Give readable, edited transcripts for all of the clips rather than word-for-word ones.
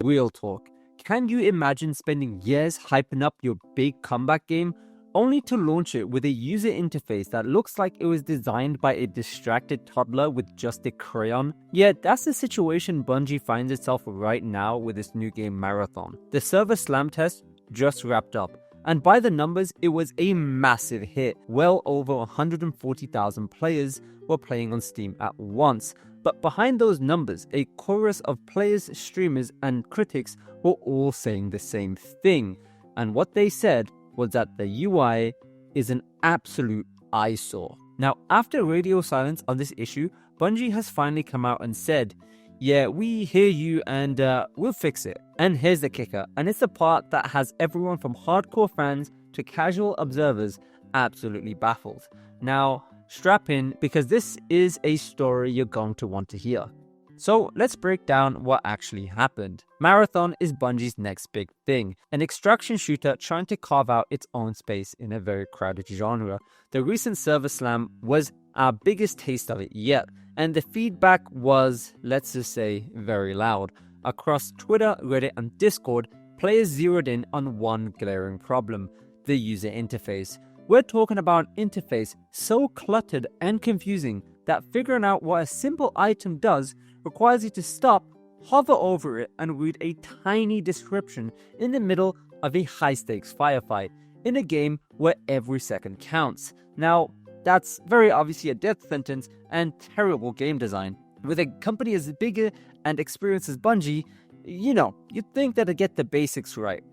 Real talk. Can you imagine spending years hyping up your big comeback game only to launch it with a user interface that looks like it was designed by a distracted toddler with just a crayon? Yeah, that's the situation Bungie finds itself right now with this new game Marathon. The server slam test just wrapped up, and by the numbers, it was a massive hit. Well over 140,000 players were playing on Steam at once. But behind those numbers, a chorus of players, streamers, and critics were all saying the same thing. And what they said was that the UI is an absolute eyesore. Now, after radio silence on this issue, Bungie has finally come out and said, yeah, we hear you and we'll fix it. And here's the kicker, and it's the part that has everyone from hardcore fans to casual observers absolutely baffled. Now, strap in, because this is a story you're going to want to hear. So let's break down what actually happened. Marathon is Bungie's next big thing, an extraction shooter trying to carve out its own space in a very crowded genre. The recent server slam was our biggest taste of it yet, and the feedback was, let's just say, very loud. Across Twitter, Reddit, and Discord, players zeroed in on one glaring problem: the user interface. We're talking about an interface so cluttered and confusing that figuring out what a simple item does requires you to stop, hover over it, and read a tiny description in the middle of a high-stakes firefight in a game where every second counts. Now, that's very obviously a death sentence and terrible game design. With a company as big and experienced as Bungie, you'd think that they'd get the basics right.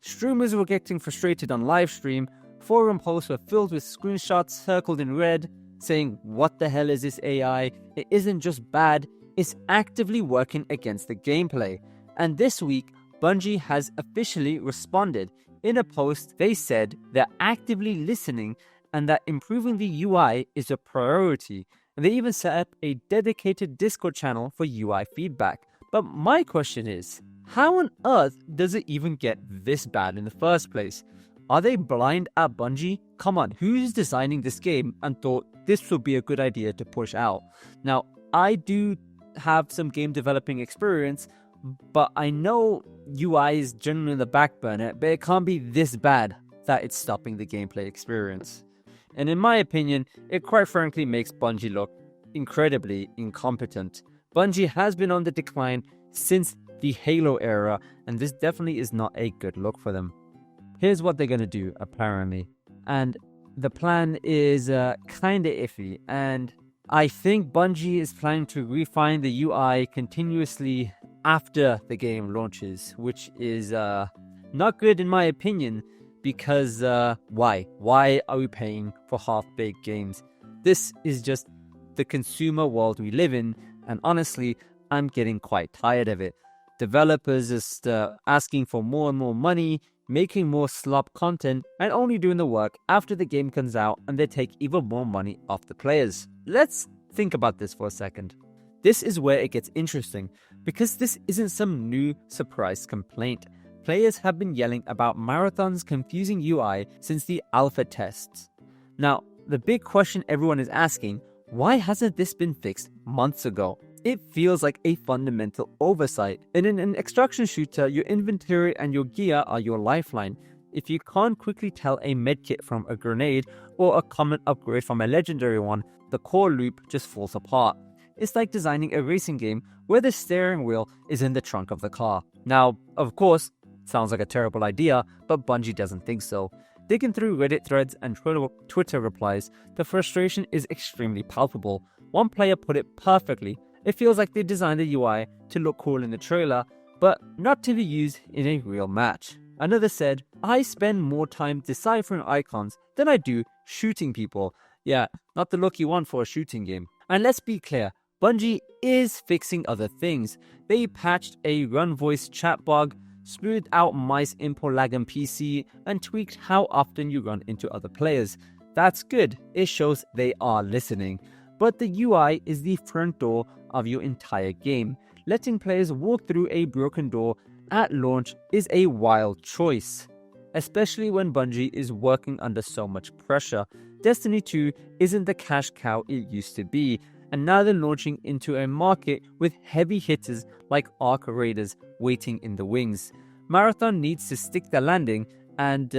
Streamers were getting frustrated on live stream. Forum posts were filled with screenshots circled in red, saying, what the hell is this AI? It isn't just bad, it's actively working against the gameplay. And this week, Bungie has officially responded. In a post, they said they're actively listening and that improving the UI is a priority. And they even set up a dedicated Discord channel for UI feedback. But my question is, how on earth does it even get this bad in the first place? Are they blind at Bungie? Come on, who's designing this game and thought this would be a good idea to push out? Now, I do have some game developing experience, but I know UI is generally in the back burner, but it can't be this bad that it's stopping the gameplay experience. And in my opinion, it quite frankly makes Bungie look incredibly incompetent. Bungie has been on the decline since the Halo era, and this definitely is not a good look for them. Here's what they're going to do, apparently. And the plan is kind of iffy. And I think Bungie is planning to refine the UI continuously after the game launches, which is not good in my opinion, because why? Why are we paying for half-baked games? This is just the consumer world we live in, and honestly, I'm getting quite tired of it. Developers just asking for more and more money, making more slop content, and only doing the work after the game comes out and they take even more money off the players. Let's think about this for a second. This is where it gets interesting, because this isn't some new surprise complaint. Players have been yelling about Marathon's confusing UI since the alpha tests. Now, the big question everyone is asking, why hasn't this been fixed months ago? It feels like a fundamental oversight. And in an extraction shooter, your inventory and your gear are your lifeline. If you can't quickly tell a medkit from a grenade or a common upgrade from a legendary one, the core loop just falls apart. It's like designing a racing game where the steering wheel is in the trunk of the car. Now, of course, sounds like a terrible idea, but Bungie doesn't think so. Digging through Reddit threads and Twitter replies, the frustration is extremely palpable. One player put it perfectly. It feels like they designed the UI to look cool in the trailer, but not to be used in a real match. Another said, I spend more time deciphering icons than I do shooting people. Yeah, not the look you want for a shooting game. And let's be clear, Bungie is fixing other things. They patched a run voice chat bug, smoothed out mice input lag on PC, and tweaked how often you run into other players. That's good, it shows they are listening. But the UI is the front door of your entire game. Letting players walk through a broken door at launch is a wild choice, especially when Bungie is working under so much pressure. Destiny 2 isn't the cash cow it used to be, and now they're launching into a market with heavy hitters like arc raiders waiting in the wings. Marathon needs to stick the landing, and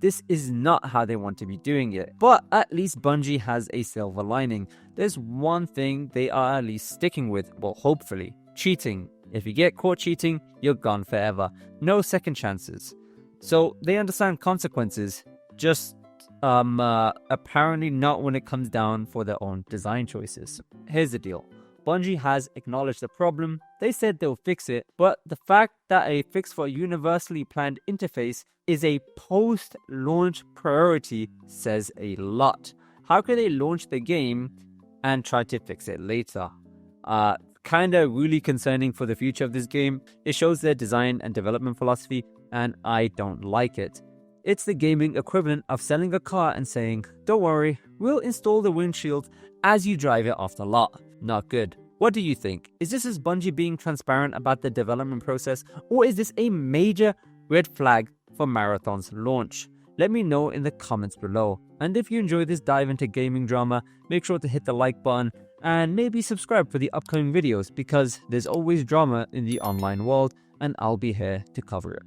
this is not how they want to be doing it. But at least Bungie has a silver lining. There's one thing they are at least sticking with, well, hopefully: cheating. If you get caught cheating, you're gone forever. No second chances. So they understand consequences, just apparently not when it comes down for their own design choices. Here's the deal. Bungie has acknowledged the problem. They said they'll fix it, but the fact that a fix for a universally planned interface is a post-launch priority says a lot. How can they launch the game and try to fix it later? Kinda really concerning for the future of this game. It shows their design and development philosophy, and I don't like it. It's the gaming equivalent of selling a car and saying, "Don't worry, we'll install the windshield as you drive it off the lot." Not good. What do you think? Is this as Bungie being transparent about the development process, or is this a major red flag for Marathon's launch? Let me know in the comments below. And if you enjoy this dive into gaming drama, make sure to hit the like button and maybe subscribe for the upcoming videos, because there's always drama in the online world and I'll be here to cover it.